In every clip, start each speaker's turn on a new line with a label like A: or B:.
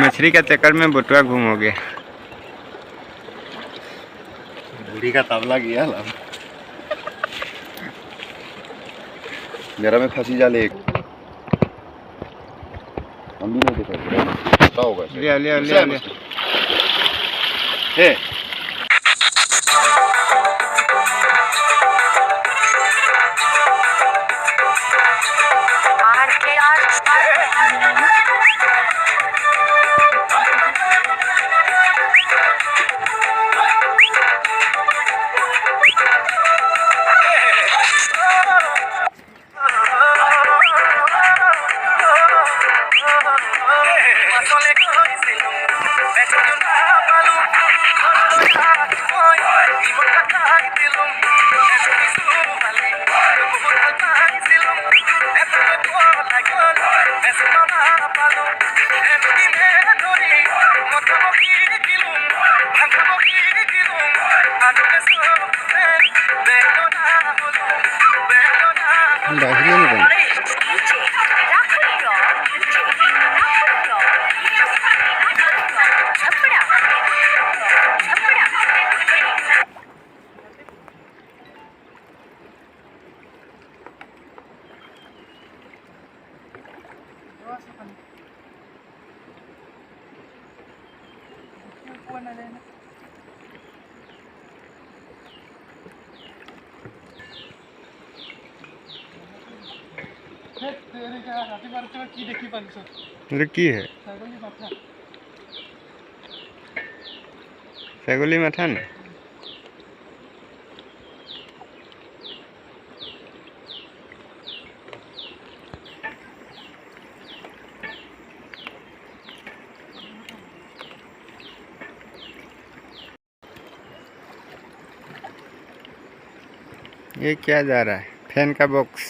A: मछली का चक्कर में बटुआ घूम हो गया।
B: बूढ़ी का तबला गया मेरा में फंसी जाले एक हम भी नहीं देखा क्या होगा
A: लिया लिया लिया लिया
B: है
A: की है ছাগলী মাথা না ये क्या जा रहा है? फैन का बॉक्स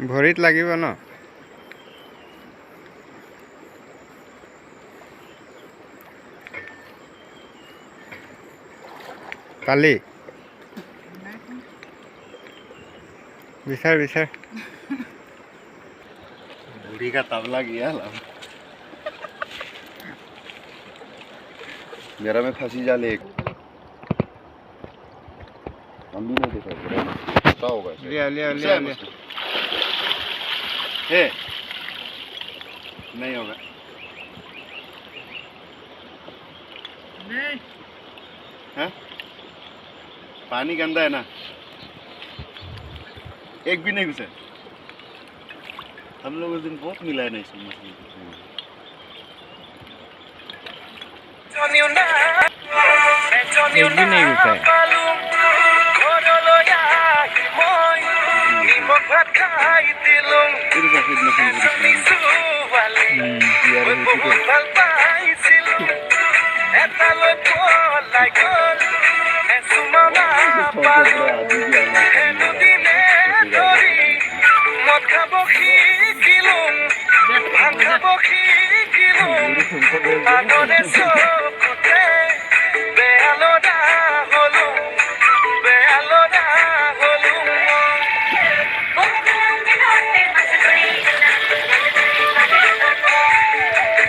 A: भरित লাগিব न काली विचार विचार
B: बूढ़ी का तबला गया मेरा में फंसी जाले एक हम भी नहीं देखा क्या होगा
A: लिया लिया लिया लिया
B: है नहीं होगा नहीं है पानी गंदा है ना एक भी नहीं घुसे हम लोग उस दिन बहुत मिला है ना इसमें मछली
A: एक भी नहीं घुसा है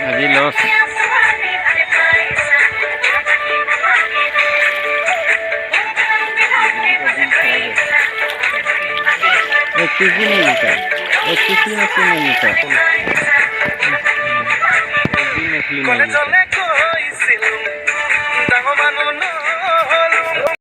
A: अभी लॉस एक चीज भी नहीं मिलता एक किसी मछली नहीं मिलता एक भी मछली नहीं मिलता